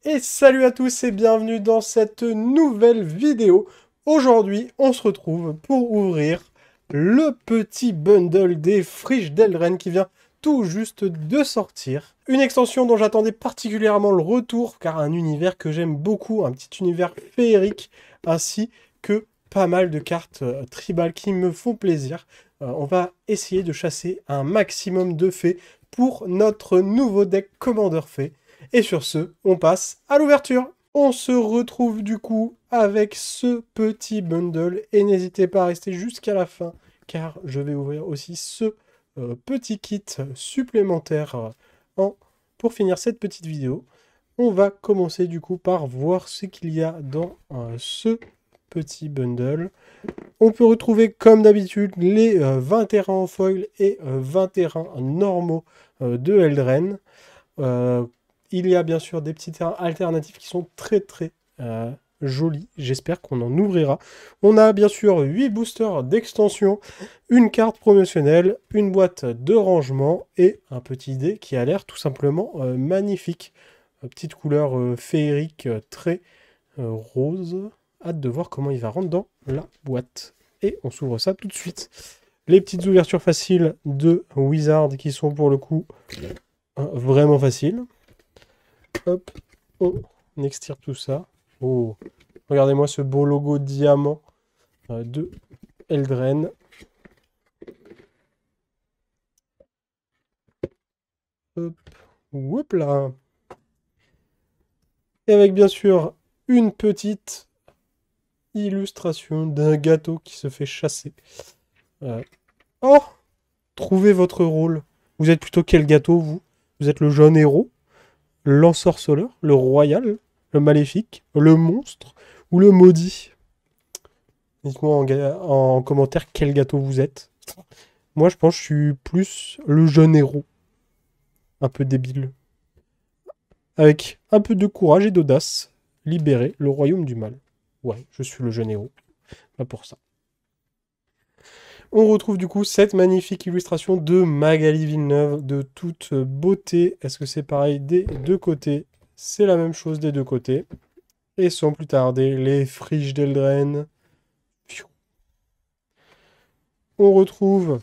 Et salut à tous et bienvenue dans cette nouvelle vidéo. Aujourd'hui, on se retrouve pour ouvrir le petit bundle des friches d'Elren qui vient tout juste de sortir. Une extension dont j'attendais particulièrement le retour car un univers que j'aime beaucoup, un petit univers féerique, ainsi que pas mal de cartes tribales qui me font plaisir. On va essayer de chasser un maximum de fées pour notre nouveau deck Commander Fée. Et sur ce, on passe à l'ouverture. On se retrouve du coup avec ce petit bundle et n'hésitez pas à rester jusqu'à la fin car je vais ouvrir aussi ce petit kit supplémentaire pour finir cette petite vidéo. On va commencer du coup par voir ce qu'il y a dans ce petit bundle. On peut retrouver comme d'habitude les 20 terrains en foil et 20 terrains normaux de Eldren. Il y a bien sûr des petits terrains alternatifs qui sont très jolis. J'espère qu'on en ouvrira. On a bien sûr 8 boosters d'extension, une carte promotionnelle, une boîte de rangement et un petit dé qui a l'air tout simplement magnifique. Petite couleur féerique très rose. Hâte de voir comment il va rentrer dans la boîte. Et on s'ouvre ça tout de suite. Les petites ouvertures faciles de Wizard qui sont pour le coup vraiment faciles. Hop, on extire tout ça. Oh, regardez-moi ce beau logo diamant de Eldren. Hop, hop là. Et avec bien sûr une petite illustration d'un gâteau qui se fait chasser. Euh, Oh, trouvez votre rôle. Vous êtes plutôt quel gâteau, vous? Vous êtes le jeune héros, l'ensorceleur, le royal, le maléfique, le monstre ou le maudit? Dites-moi en commentaire quel gâteau vous êtes. Moi, je pense que je suis plus le jeune héros. Un peu débile. Avec un peu de courage et d'audace, libérer le royaume du mal. Ouais, je suis le jeune héros. Pas pour ça. On retrouve du coup cette magnifique illustration de Magali Villeneuve de toute beauté. Est-ce que c'est pareil des deux côtés? C'est la même chose des deux côtés. Et sans plus tarder, les friches d'Eldren. On retrouve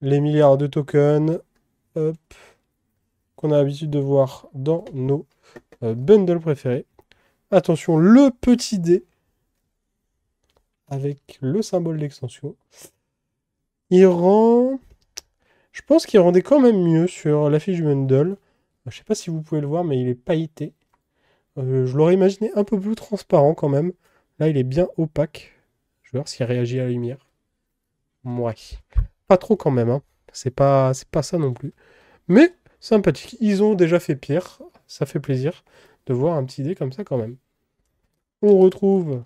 les milliards de tokens. Hop. Qu'on a l'habitude de voir dans nos bundles préférés. Attention, le petit dé avec le symbole d'extension. Il rend... Je pense qu'il rendait quand même mieux sur l'affiche du bundle. Je sais pas si vous pouvez le voir, mais il est pailleté. Je l'aurais imaginé un peu plus transparent quand même. Là, il est bien opaque. Je vais voir s'il réagit à la lumière. Ouais. Pas trop quand même, hein. C'est pas ça non plus. Mais sympathique. Ils ont déjà fait pire. Ça fait plaisir de voir un petit dé comme ça quand même. On retrouve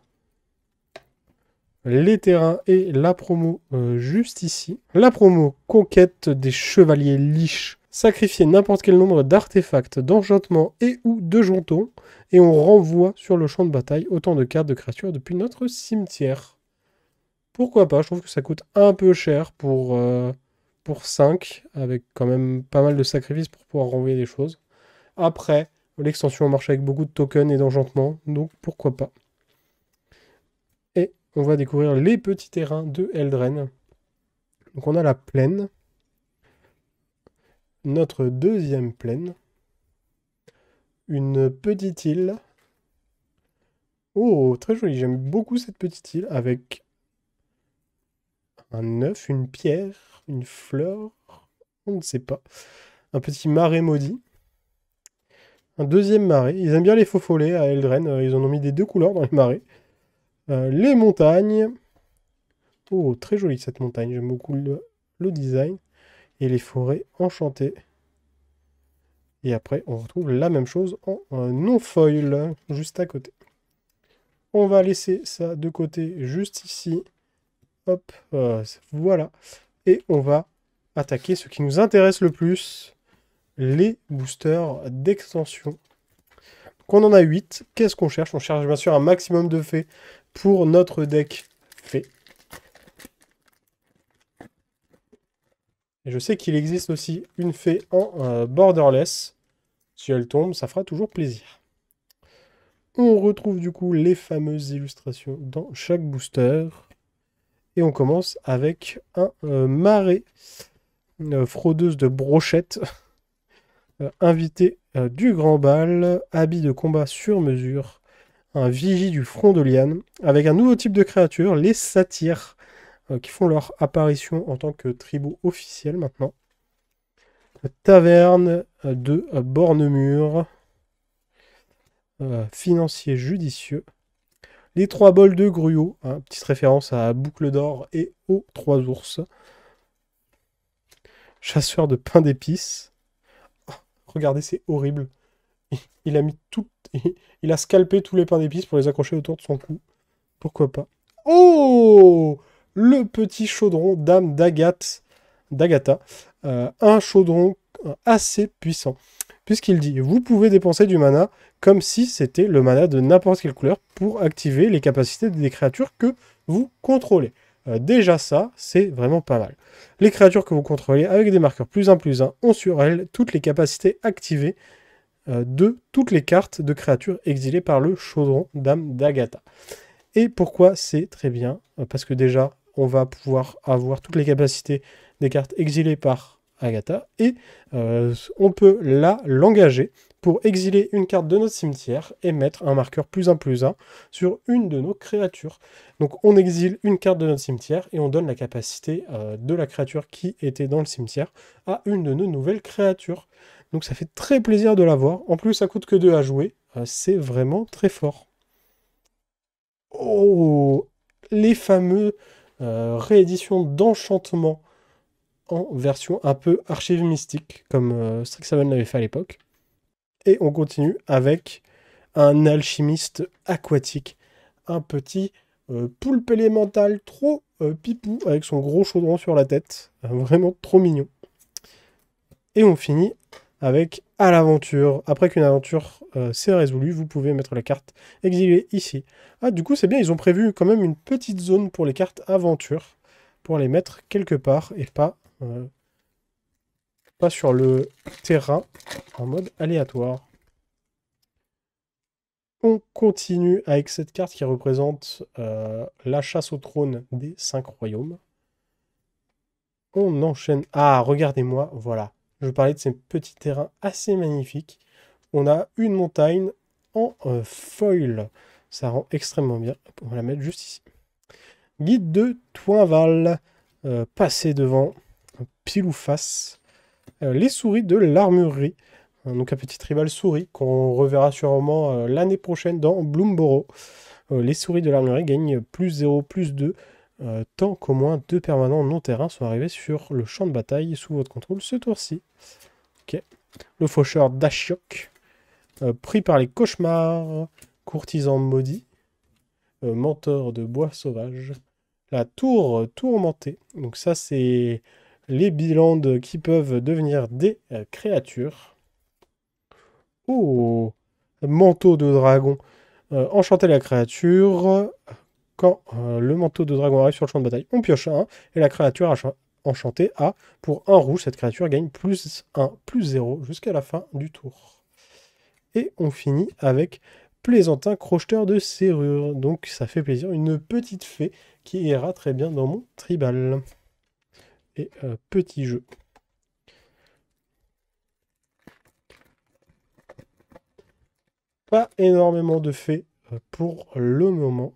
les terrains et la promo juste ici. La promo conquête des chevaliers liches. Sacrifier n'importe quel nombre d'artefacts, d'enchantements et ou de jetons. Et on renvoie sur le champ de bataille autant de cartes de créatures depuis notre cimetière. Pourquoi pas? Je trouve que ça coûte un peu cher pour 5, avec quand même pas mal de sacrifices pour pouvoir renvoyer des choses. Après, l'extension marche avec beaucoup de tokens et d'enchantements, donc pourquoi pas. Et on va découvrir les petits terrains de Eldren. Donc on a la plaine, notre deuxième plaine, une petite île. Oh, très joli, j'aime beaucoup cette petite île avec un œuf, une pierre, une fleur, on ne sait pas. Un petit marais maudit. Un deuxième marais. Ils aiment bien les faux follets à Eldren. Ils en ont mis des deux couleurs dans les marais. Les montagnes. Oh, très jolie cette montagne. J'aime beaucoup le design. Et les forêts enchantées. Et après, on retrouve la même chose en non-foil, juste à côté. On va laisser ça de côté, juste ici. Hop, voilà. Et on va attaquer ce qui nous intéresse le plus, les boosters d'extension. Donc on en a 8. Qu'est-ce qu'on cherche? On cherche bien sûr un maximum de fées pour notre deck fée. Et je sais qu'il existe aussi une fée en borderless. Si elle tombe, ça fera toujours plaisir. On retrouve du coup les fameuses illustrations dans chaque booster. Et on commence avec un marais, une fraudeuse de brochettes, invité du grand bal, habit de combat sur mesure, un vigie du front de liane, avec un nouveau type de créature, les satyres, qui font leur apparition en tant que tribut officiel maintenant. Taverne de Bornemur, financier judicieux. Les 3 bols de gruau, hein, petite référence à Boucle d'or et aux 3 ours. Chasseur de pain d'épices. Oh, regardez, c'est horrible. Il a mis tout, il a scalpé tous les pains d'épices pour les accrocher autour de son cou. Pourquoi pas. Oh, le petit chaudron d'âme d'Agatha. Un chaudron assez puissant. Puisqu'il dit, vous pouvez dépenser du mana comme si c'était le mana de n'importe quelle couleur pour activer les capacités des créatures que vous contrôlez. Déjà ça, c'est vraiment pas mal. Les créatures que vous contrôlez avec des marqueurs +1/+1 ont sur elles toutes les capacités activées de toutes les cartes de créatures exilées par le chaudron d'âme d'Agatha. Et pourquoi c'est très bien? Parce que déjà, on va pouvoir avoir toutes les capacités des cartes exilées par Agatha, et on peut l'engager pour exiler une carte de notre cimetière et mettre un marqueur +1/+1 sur une de nos créatures. Donc on exile une carte de notre cimetière et on donne la capacité de la créature qui était dans le cimetière à une de nos nouvelles créatures. Donc ça fait très plaisir de l'avoir. En plus, ça coûte que 2 à jouer. C'est vraiment très fort. Oh, les fameux rééditions d'enchantement en version un peu archive mystique, comme Strixhaven l'avait fait à l'époque. Et on continue avec un alchimiste aquatique, un petit poulpe élémental trop pipou, avec son gros chaudron sur la tête, vraiment trop mignon. Et on finit avec à l'aventure. Après qu'une aventure s'est résolue, vous pouvez mettre la carte exilée ici. Ah, du coup, c'est bien, ils ont prévu quand même une petite zone pour les cartes aventure, pour les mettre quelque part et pas sur le terrain en mode aléatoire. On continue avec cette carte qui représente la chasse au trône des 5 royaumes. On enchaîne. Ah, regardez-moi, voilà. Je parlais de ces petits terrains assez magnifiques. On a une montagne en foil. Ça rend extrêmement bien. On va la mettre juste ici. Guide de Toinval. Passer devant. Pile ou face. Les souris de l'armurerie. Donc un petit tribal souris qu'on reverra sûrement l'année prochaine dans Bloomborough. Les souris de l'armurerie gagnent +0/+2 tant qu'au moins 2 permanents non-terrain sont arrivés sur le champ de bataille sous votre contrôle ce tour-ci. Ok. Le faucheur d'Ashiok, pris par les cauchemars, courtisan maudit, mentor de bois sauvage, la tour tourmentée. Donc ça, c'est les bilans qui peuvent devenir des créatures. Oh, manteau de dragon. Enchanter la créature. Quand le manteau de dragon arrive sur le champ de bataille, on pioche un, et la créature enchantée a, pour un rouge, cette créature gagne +1/+0 jusqu'à la fin du tour. Et on finit avec plaisantin crocheteur de serrure. Donc ça fait plaisir, une petite fée qui ira très bien dans mon tribal. Et petit jeu. Pas énormément de fées pour le moment.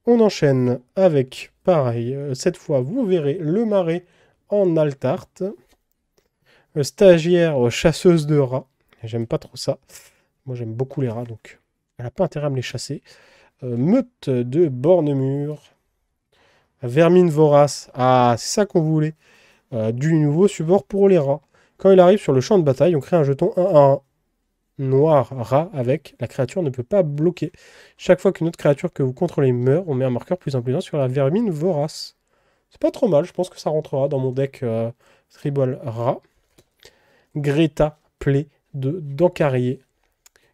On enchaîne avec, pareil, cette fois, vous verrez le marais en altarte. Stagiaire chasseuse de rats. J'aime pas trop ça. Moi, j'aime beaucoup les rats, donc elle n'a pas intérêt à me les chasser. Meute de Bornemur. Vermine vorace. Ah, c'est ça qu'on voulait. Du nouveau support pour les rats. Quand il arrive sur le champ de bataille, on crée un jeton 1/1 noir rat avec. La créature ne peut pas bloquer. Chaque fois qu'une autre créature que vous contrôlez meurt, on met un marqueur +1/+1 sur la vermine vorace. C'est pas trop mal, je pense que ça rentrera dans mon deck tribal rat. Greta plaie de Dancarier,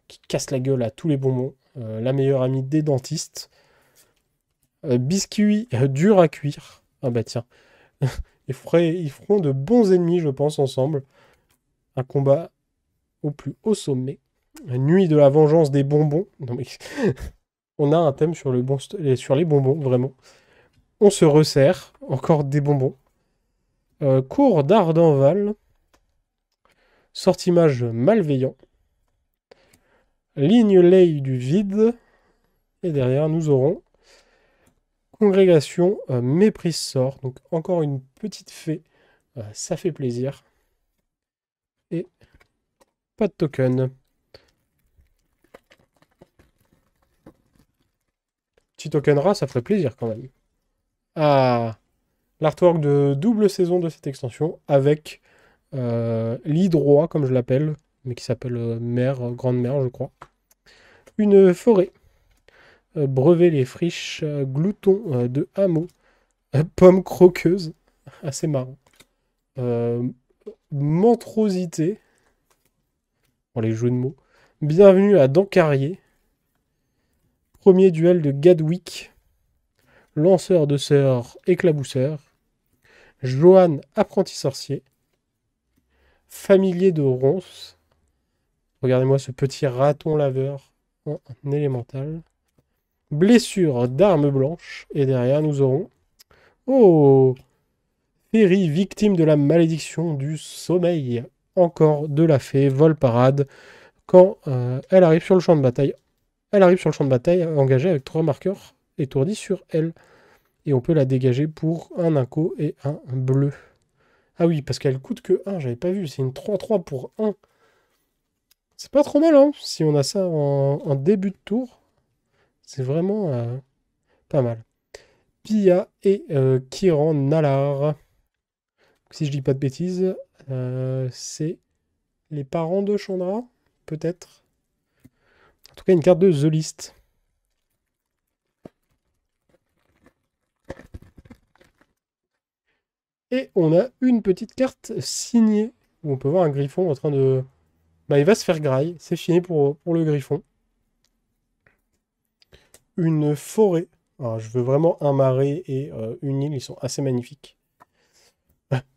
qui casse la gueule à tous les bonbons. La meilleure amie des dentistes. Biscuit dur à cuire. Ah bah tiens. Ils feront de bons ennemis, je pense, ensemble. Un combat au plus haut sommet. La nuit de la vengeance des bonbons. Non, mais... On a un thème sur, sur les bonbons, vraiment. On se resserre. Encore des bonbons. Cours d'Ardenval. Sortimage malveillant. Ligne lay du vide. Et derrière, nous aurons congrégation méprise sort. Donc encore une petite fée. Ça fait plaisir. Et pas de token. Petit token rat, ça ferait plaisir quand même. Ah, l'artwork de double saison de cette extension avec l'hydroie, comme je l'appelle, mais qui s'appelle mère, grande mère, je crois. Une forêt. Brevet les friches, glouton de hameau. Pomme croqueuse. Assez marrant. Montrosité. Pour les jeux de mots. Bienvenue à Dancarrier. Premier duel de Gadwick. Lanceur de sœurs éclabousseur. Johan, apprenti sorcier. Familier de ronces. Regardez-moi ce petit raton laveur en élémental. Blessure d'arme blanche. Et derrière, nous aurons... Oh, Ferry, victime de la malédiction du sommeil. Encore de la fée, vol parade. Quand elle arrive sur le champ de bataille. Elle arrive sur le champ de bataille engagée avec 3 marqueurs étourdis sur elle. Et on peut la dégager pour un inco et un bleu. Ah oui, parce qu'elle coûte que 1, j'avais pas vu. C'est une 3-3 pour 1. C'est pas trop mal, hein, si on a ça en début de tour. C'est vraiment pas mal. Pia et Kiran Nalar. Si je dis pas de bêtises, c'est les parents de Chandra, peut-être. En tout cas, une carte de The List. Et on a une petite carte signée, où on peut voir un griffon en train de... Bah, il va se faire graille. C'est fini pour le griffon. Une forêt. Alors, je veux vraiment un marais et une île. Ils sont assez magnifiques.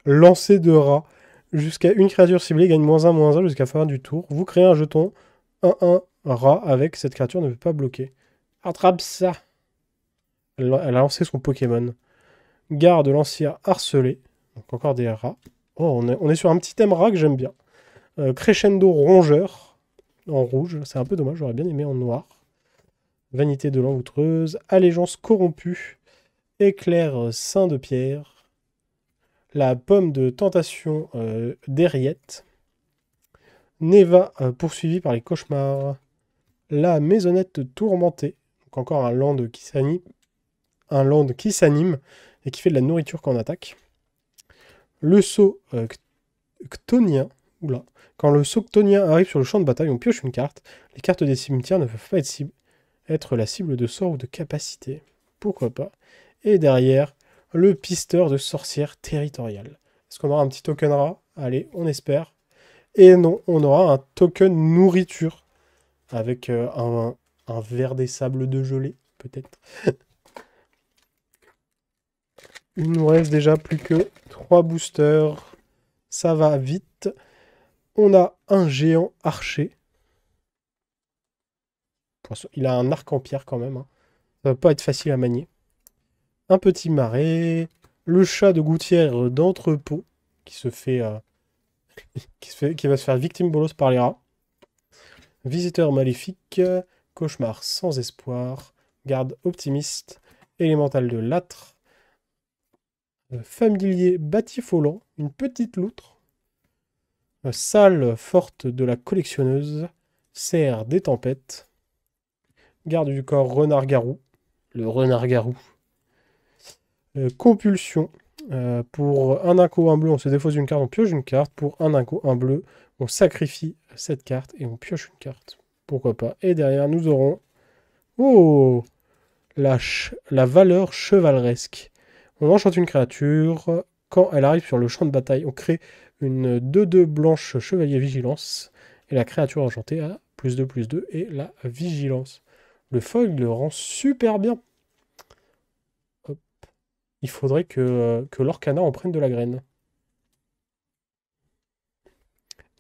Lancer de rat. Jusqu'à une créature ciblée gagne -1/-1 jusqu'à fin du tour. Vous créez un jeton 1-1 rat avec cette créature ne peut pas bloquer. Attrape ça. Elle a lancé son Pokémon. Garde lancière harcelée. Donc encore des rats. Oh, on est sur un petit thème rat que j'aime bien. Crescendo rongeur. En rouge. C'est un peu dommage, j'aurais bien aimé en noir. Vanité de l'envoûtreuse. Allégeance corrompue. Éclair saint de pierre. La pomme de tentation d'Eriette. Neva poursuivi par les cauchemars. La maisonnette tourmentée. Donc encore un land qui s'anime. Un land qui s'anime et qui fait de la nourriture quand on attaque. Le saut chtonien. Oula. Quand le saut chtonien arrive sur le champ de bataille, on pioche une carte. Les cartes des cimetières ne peuvent pas être la cible de sort ou de capacité. Pourquoi pas. Et derrière, le pisteur de sorcière territoriale. Est-ce qu'on aura un petit token rat? Allez, on espère. Et non, on aura un token nourriture. Avec un verre des sables de gelée, peut-être. Il nous reste déjà plus que 3 boosters. Ça va vite. On a un géant archer. Il a un arc en pierre quand même. Hein. Ça va pas être facile à manier. Un petit marais. Le chat de gouttière d'entrepôt. Qui se fait... qui va se faire victime bolos par les rats. Visiteur maléfique. Cauchemar sans espoir. Garde optimiste. Élémental de l'âtre. Familier batifolant. Une petite loutre. Salle forte de la collectionneuse. Serre des tempêtes. Garde du corps renard-garou. Le renard-garou. Compulsion. Pour un inco, un bleu, on se défausse une carte, on pioche une carte. Pour un inco, un bleu, on sacrifie cette carte et on pioche une carte. Pourquoi pas. Et derrière, nous aurons... Oh, la valeur chevaleresque. On enchante une créature. Quand elle arrive sur le champ de bataille, on crée une 2-2 blanche chevalier vigilance. Et la créature enchantée a +2/+2 et la vigilance. Le foil le rend super bien. Hop. il faudrait que l'Orcana en prenne de la graine.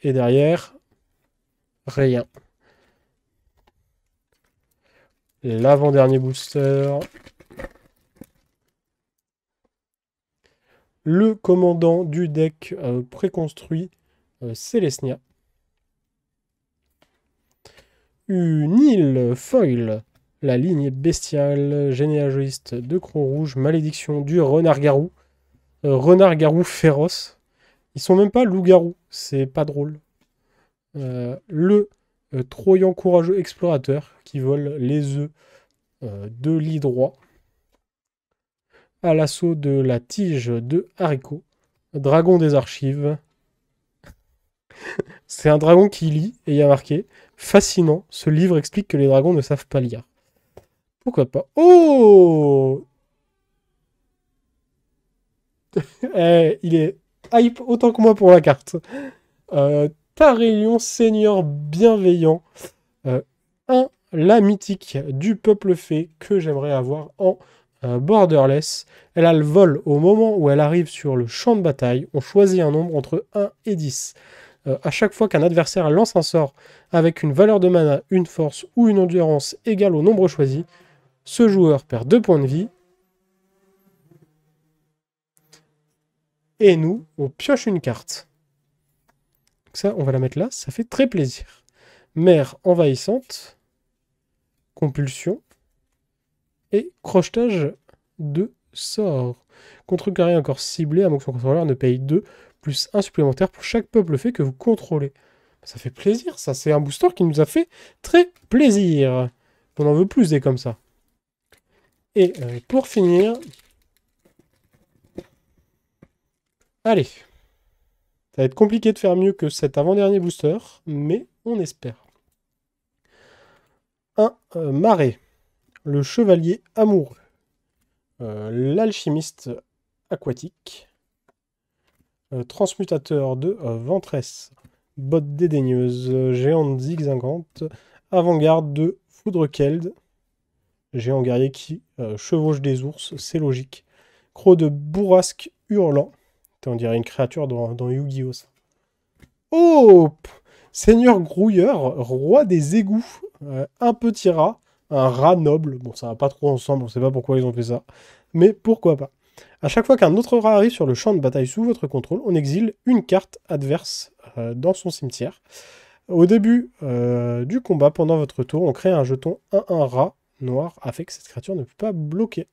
Et derrière, rien. L'avant-dernier booster. Le commandant du deck préconstruit, Célestia. Une île foil. La ligne bestiale, généalogiste de Cron Rouge, malédiction du renard-garou. Renard-garou féroce. Ils sont même pas loup-garou, c'est pas drôle. Le Troyan courageux explorateur qui vole les œufs de l'hydroie. À l'assaut de la tige de haricot. Dragon des archives. C'est un dragon qui lit et il y a marqué fascinant, ce livre explique que les dragons ne savent pas lire. Pourquoi pas? Oh il est hype autant que moi pour la carte. Tarélion, seigneur bienveillant. La mythique du peuple fée que j'aimerais avoir en borderless. Elle a le vol au moment où elle arrive sur le champ de bataille. On choisit un nombre entre 1 et 10. À chaque fois qu'un adversaire lance un sort avec une valeur de mana, une force ou une endurance égale au nombre choisi, ce joueur perd 2 points de vie. Et nous, on pioche une carte. Donc ça, on va la mettre là. Ça fait très plaisir. Mère envahissante. Compulsion. Et crochetage de sort. Contrecarré encore ciblé, à moins que son contrôleur ne paye 2, plus 1 supplémentaire pour chaque peuple fait que vous contrôlez. Ça fait plaisir, ça. C'est un booster qui nous a fait très plaisir. On en veut plus des comme ça. Et pour finir... Allez. Ça va être compliqué de faire mieux que cet avant-dernier booster, mais on espère. Un marais. Le chevalier amoureux. L'alchimiste aquatique. Transmutateur de ventresse. Botte dédaigneuse. Géante zigzagante. Avant-garde de Foudrekeld. Géant guerrier qui chevauche des ours, c'est logique. Croc de bourrasque hurlant. On dirait une créature dans Yu-Gi-Oh! Ça. Oh! Seigneur grouilleur, roi des égouts. Un petit rat, un rat noble. Bon, ça va pas trop ensemble, on sait pas pourquoi ils ont fait ça. Mais pourquoi pas. À chaque fois qu'un autre rat arrive sur le champ de bataille sous votre contrôle, on exile une carte adverse dans son cimetière. Au début du combat, pendant votre tour, on crée un jeton 1-1 rat noir afin que cette créature ne peut pas bloquer.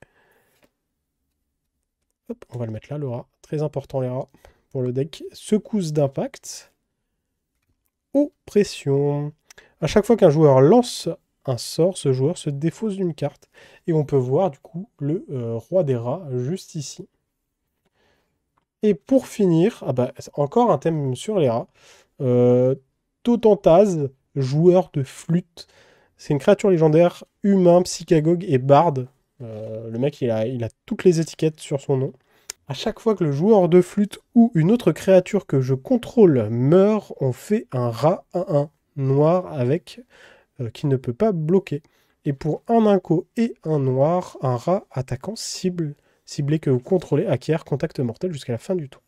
Hop, on va le mettre là, le rat. Très important les rats pour le deck. Secousse d'impact. Oppression. À chaque fois qu'un joueur lance un sort, ce joueur se défausse d'une carte. Et on peut voir du coup le roi des rats juste ici. Et pour finir, encore un thème sur les rats. Totantaz, joueur de flûte. C'est une créature légendaire, humain, psychagogue et barde. Le mec, il a toutes les étiquettes sur son nom. À chaque fois que le joueur de flûte ou une autre créature que je contrôle meurt, on fait un rat 1-1 noir avec qui ne peut pas bloquer. Et pour un inco et un noir, un rat attaquant ciblé que vous contrôlez acquiert contact mortel jusqu'à la fin du tour.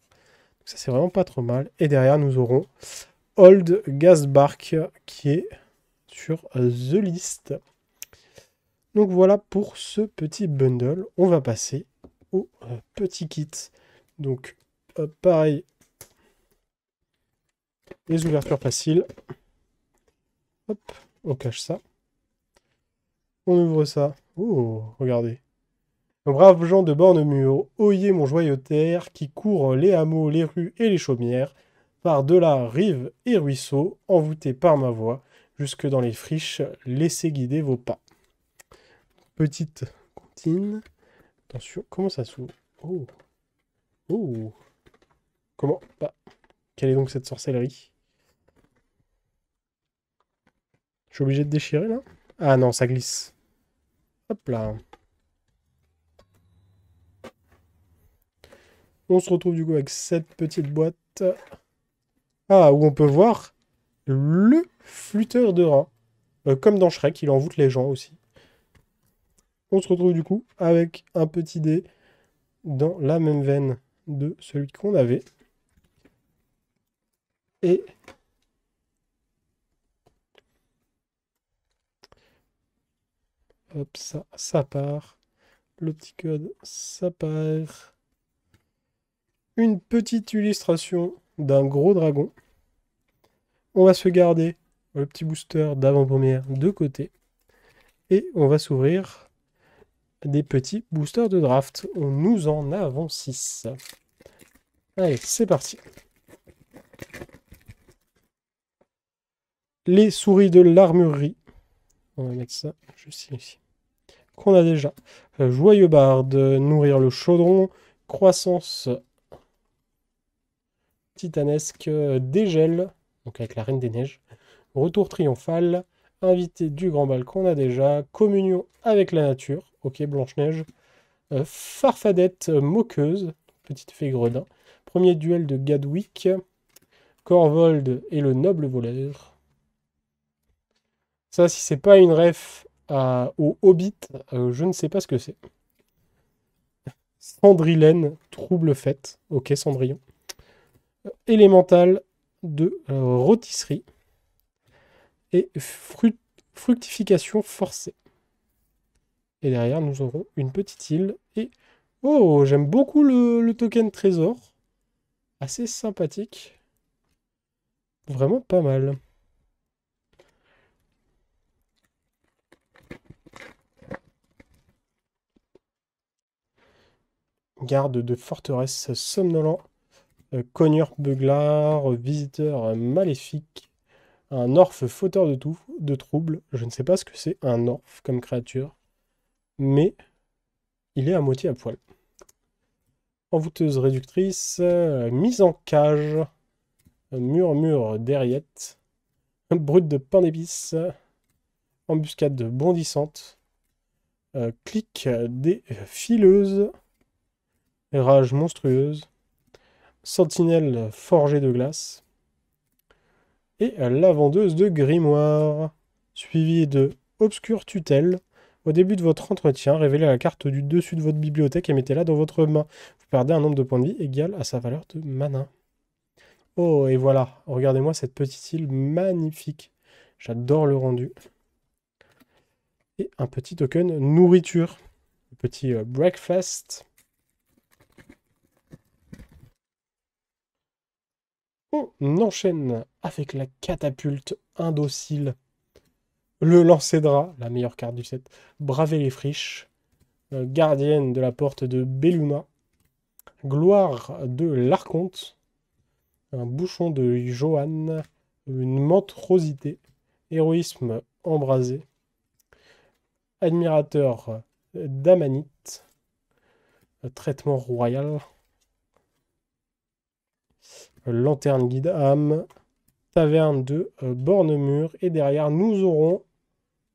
Donc ça, c'est vraiment pas trop mal. Et derrière, nous aurons Old Gasbark qui est sur The List. Donc voilà pour ce petit bundle. On va passer au petit kit. Donc pareil, les ouvertures faciles. Hop, on cache ça. On ouvre ça. Oh, regardez. Braves gens de Bornemur, oyez mon joyeux terre qui court les hameaux, les rues et les chaumières, par-delà rives et ruisseaux, envoûtés par ma voix, jusque dans les friches, laissez guider vos pas. Petite comptine. Attention, comment ça s'ouvre? Oh. Oh. Comment? Quelle est donc cette sorcellerie? Je suis obligé de déchirer là? Ah non, ça glisse. Hop là. On se retrouve du coup avec cette petite boîte. Ah, où on peut voir le flûteur de rats. Comme dans Shrek, il envoûte les gens aussi. On se retrouve du coup avec un petit dé, dans la même veine de celui qu'on avait. Et hop, ça part. Le petit code, ça part. Une petite illustration d'un gros dragon. On va se garder le petit booster d'avant-première de côté. Et on va s'ouvrir des petits boosters de draft. Nous en avons 6. Allez, c'est parti. Les souris de l'armurerie. On va mettre ça juste ici. Qu'on a déjà. Joyeux barde, nourrir le chaudron, croissance titanesque, dégel, donc avec la Reine des Neiges, retour triomphal, invité du grand bal qu'on a déjà, communion avec la nature, ok Blanche-Neige, farfadette moqueuse, petite fée gredin, premier duel de Gadwick, Corvold et le noble voleur. Ça, si c'est pas une ref au Hobbit, je ne sais pas ce que c'est. Cendrilène, trouble fête. Ok, Cendrillon. Élémental de rôtisserie. Et fructification forcée. Et derrière, nous aurons une petite île. Et oh, j'aime beaucoup le token trésor. Assez sympathique. Vraiment pas mal. Garde de forteresse somnolent. Cogneur beuglard. Visiteur maléfique. Un orfe fauteur de troubles. Je ne sais pas ce que c'est un orfe comme créature. Mais il est à moitié à poil. Envoûteuse réductrice. Mise en cage. Murmure d'Eriette. Brut de pain d'épices. Embuscade bondissante. Clic des fileuses. Rage monstrueuse. Sentinelle forgée de glace. Et la vendeuse de grimoire. Suivi de obscure tutelle. Au début de votre entretien, révélez la carte du dessus de votre bibliothèque et mettez-la dans votre main. Vous perdez un nombre de points de vie égal à sa valeur de mana. Oh, et voilà. Regardez-moi cette petite île magnifique. J'adore le rendu. Et un petit token nourriture. Le petit breakfast. On enchaîne avec la catapulte indocile. Le lancer de rat, la meilleure carte du set. Braver les friches. Gardienne de la porte de Belluna. Gloire de l'Archonte. Un bouchon de Johan. Une menthe rosité. Héroïsme embrasé. Admirateur d'Amanite. Traitement royal. Lanterne guide âme. Taverne de Bornemur. Et derrière, nous aurons...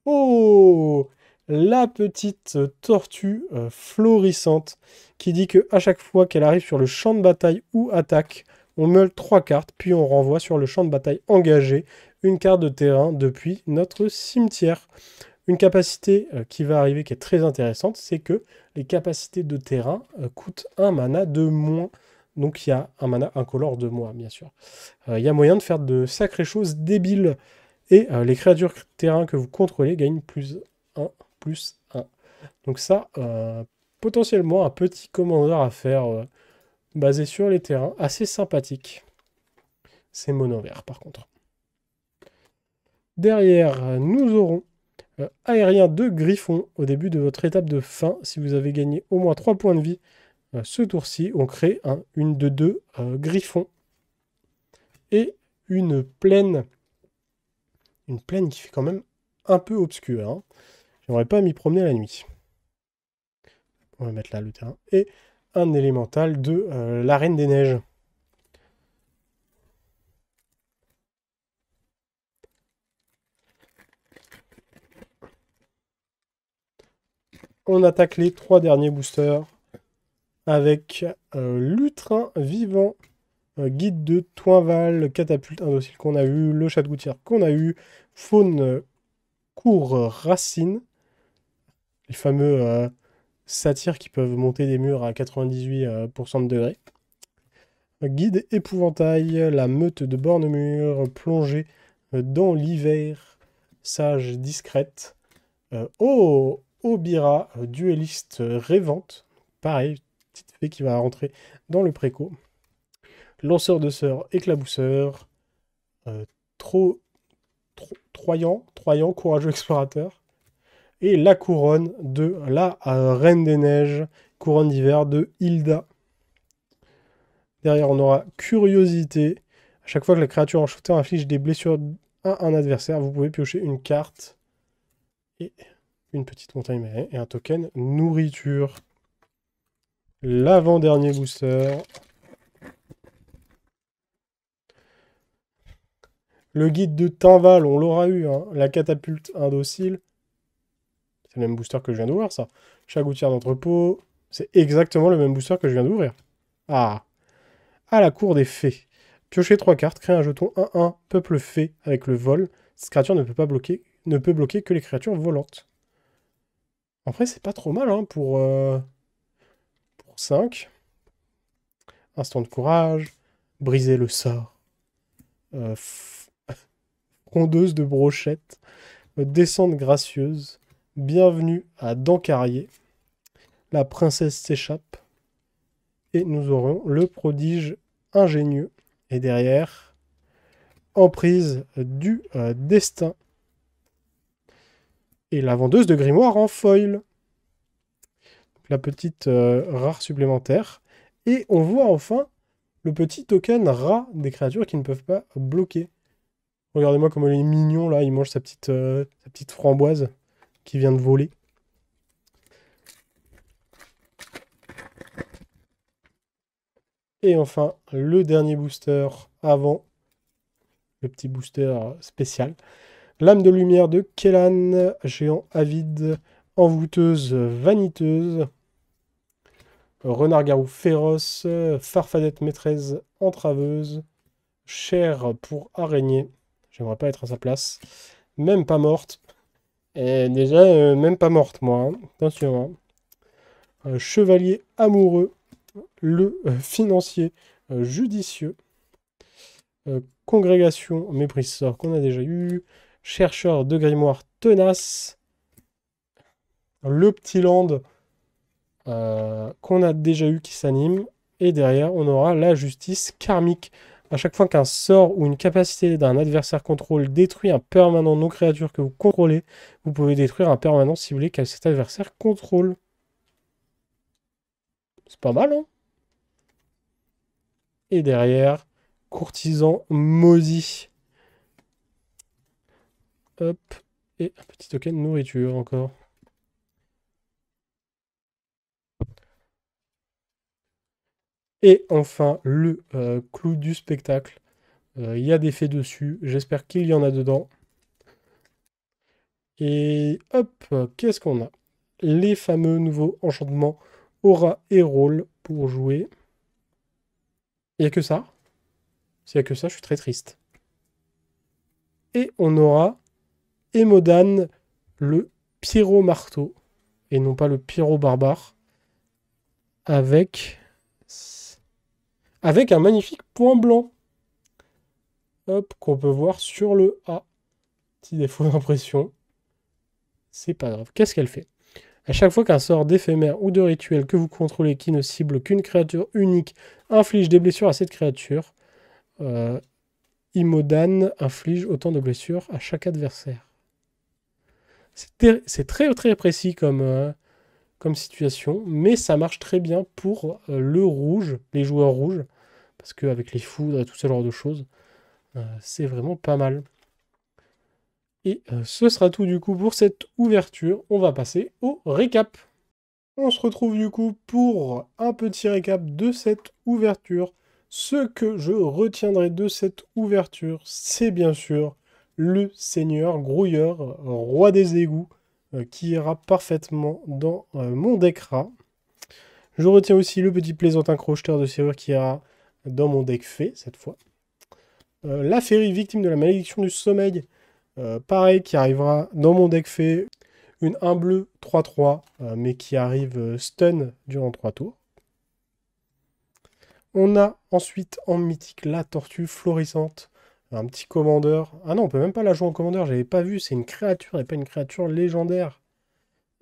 Oh, la petite tortue florissante qui dit que à chaque fois qu'elle arrive sur le champ de bataille ou attaque, on meule 3 cartes, puis on renvoie sur le champ de bataille engagé une carte de terrain depuis notre cimetière. Une capacité qui va arriver qui est très intéressante, c'est que les capacités de terrain coûtent un mana de moins. Donc il y a un mana incolore de moins, bien sûr. Il y a moyen de faire de sacrées choses débiles. Et les créatures terrain que vous contrôlez gagnent plus 1, plus 1. Donc ça, potentiellement un petit commandeur à faire basé sur les terrains. Assez sympathique. C'est mono vert par contre. Derrière, nous aurons aérien de Griffon au début de votre étape de fin. Si vous avez gagné au moins 3 points de vie ce tour-ci, on crée une de 2 Griffons. Et une plaine. Une plaine qui fait quand même un peu obscure. Hein. J'aimerais pas m'y promener la nuit. On va mettre là le terrain. Et un élémental de la Reine des Neiges. On attaque les 3 derniers boosters avec Lutrin Vivant, Guide de Toinval, Catapulte Indocile qu'on a eu, le Chat de Gouttière qu'on a eu, Faune Cour Racine, les fameux satyres qui peuvent monter des murs à 98% de degrés. Guide épouvantail, la meute de borne-mur, plongée dans l'hiver, sage discrète. Obira, duelliste rêvante. Pareil, petite fée qui va rentrer dans le préco. Lanceur de sœurs, éclabousseur. Troyant, courageux explorateur. Et la couronne de la Reine des Neiges, couronne d'hiver de Hilda. Derrière, on aura curiosité. À chaque fois que la créature enchantée inflige des blessures à un adversaire, vous pouvez piocher une carte et une petite montagne marine et un token nourriture. L'avant-dernier booster. Le guide de Tinval, on l'aura eu, hein. La catapulte indocile. C'est le même booster que je viens d'ouvrir, ça. Chagoutière d'entrepôt. C'est exactement le même booster que je viens d'ouvrir. Ah. À la cour des fées. Piochez 3 cartes, créez un jeton 1-1, peuple fée avec le vol. Cette créature ne peut bloquer que les créatures volantes. En vrai, c'est pas trop mal hein, pour 5. Instant de courage. Briser le sort. Frondeuse de brochette. Descente gracieuse. Bienvenue à Dancarier. La princesse s'échappe. Et nous aurons le prodige ingénieux. Et derrière, emprise du destin. Et la vendeuse de grimoire en foil. La petite rare supplémentaire. Et on voit enfin le petit token rat des créatures qui ne peuvent pas bloquer. Regardez-moi comme il est mignon là, il mange sa petite framboise qui vient de voler. Et enfin, le dernier booster avant le petit booster spécial. Lame de lumière de Kellan, géant avide, envoûteuse vaniteuse. Renard-garou féroce, farfadette maîtresse entraveuse. Chair pour araignée. J'aimerais pas être à sa place. Même pas morte. Et déjà, même pas morte, moi. Hein. Attention. Hein. Chevalier amoureux. Le financier judicieux. Congrégation méprise sort qu'on a déjà eu. Chercheur de grimoire tenace. Le petit land qu'on a déjà eu qui s'anime. Et derrière, on aura la justice karmique. À chaque fois qu'un sort ou une capacité d'un adversaire contrôle détruit un permanent non-créature que vous contrôlez, vous pouvez détruire un permanent ciblé que cet adversaire contrôle. C'est pas mal, hein? Et derrière, courtisan maudit. Hop. Et un petit token nourriture encore. Et enfin, le clou du spectacle. Il y a des faits dessus. J'espère qu'il y en a dedans. Et hop, qu'est-ce qu'on a? Les fameux nouveaux enchantements aura et rôle pour jouer. Il n'y a que ça. S'il n'y a que ça, je suis très triste. Et on aura Emodan, le pyro-marteau. Et non pas le pyro-barbare. Avec un magnifique point blanc. Hop, qu'on peut voir sur le A. Petit défaut d'impression. C'est pas grave. Qu'est-ce qu'elle fait? À chaque fois qu'un sort d'éphémère ou de rituel que vous contrôlez qui ne cible qu'une créature unique inflige des blessures à cette créature, Imodan inflige autant de blessures à chaque adversaire. C'est très très précis comme situation, mais ça marche très bien pour le rouge, les joueurs rouges, parce qu'avec les foudres et tout ce genre de choses, c'est vraiment pas mal. Et ce sera tout du coup pour cette ouverture. On va passer au récap. On se retrouve du coup pour un petit récap de cette ouverture. Ce que je retiendrai de cette ouverture, c'est bien sûr le seigneur grouilleur, roi des égouts, qui ira parfaitement dans mon deck rat. Je retiens aussi le petit plaisantin crocheteur de serrure qui ira dans mon deck fée cette fois. La féerie victime de la malédiction du sommeil, pareil, qui arrivera dans mon deck fée. une 1 bleu 3-3, mais qui arrive stun durant 3 tours. On a ensuite en mythique la tortue florissante, un petit commandeur. Ah non, on peut même pas la jouer en commandeur, j'avais pas vu, c'est une créature et pas une créature légendaire.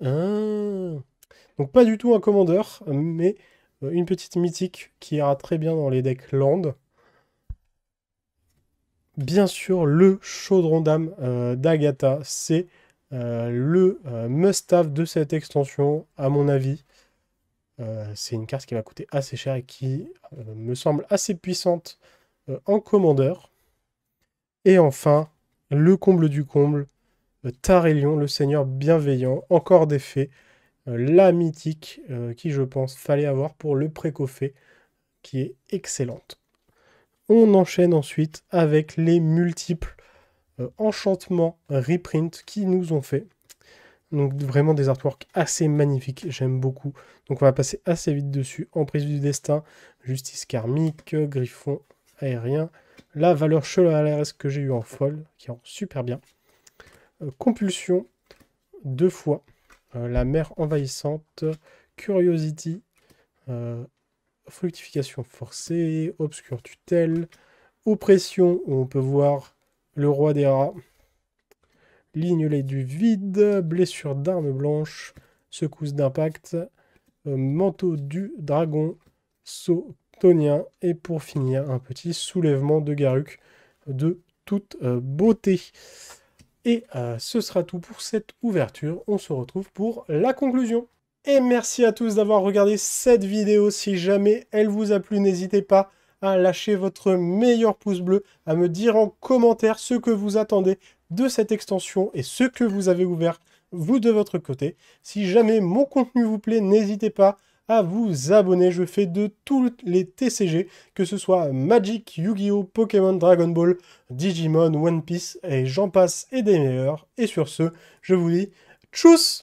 Ah. Donc pas du tout un commandeur, mais une petite mythique qui ira très bien dans les decks land. Bien sûr, le chaudron d'âme d'Agatha, c'est le must-have de cette extension, à mon avis. C'est une carte qui va coûter assez cher et qui me semble assez puissante en commandeur. Et enfin, le comble du comble, Tarélion, le seigneur bienveillant, encore des fées, la mythique qui, je pense, fallait avoir pour le précoffet, qui est excellente. On enchaîne ensuite avec les multiples enchantements reprint qui nous ont fait. Donc vraiment des artworks assez magnifiques, j'aime beaucoup. Donc on va passer assez vite dessus. Emprise du destin, justice karmique, griffon aérien, la valeur chevaleresque que j'ai eu en folle, qui rend super bien. Compulsion, 2 fois. La mer envahissante, curiosity, fructification forcée, obscure tutelle, oppression, où on peut voir le roi des rats, lignelet du vide, blessure d'arme blanche, secousse d'impact, manteau du dragon, saut tonien, et pour finir, un petit soulèvement de Garruk de toute beauté. Et ce sera tout pour cette ouverture. On se retrouve pour la conclusion. Et merci à tous d'avoir regardé cette vidéo. Si jamais elle vous a plu, n'hésitez pas à lâcher votre meilleur pouce bleu, à me dire en commentaire ce que vous attendez de cette extension et ce que vous avez ouvert, vous de votre côté. Si jamais mon contenu vous plaît, n'hésitez pas à vous abonner. Je fais de tous les TCG, que ce soit Magic, Yu-Gi-Oh!, Pokémon, Dragon Ball, Digimon, One Piece, et j'en passe et des meilleurs. Et sur ce, je vous dis tchuss!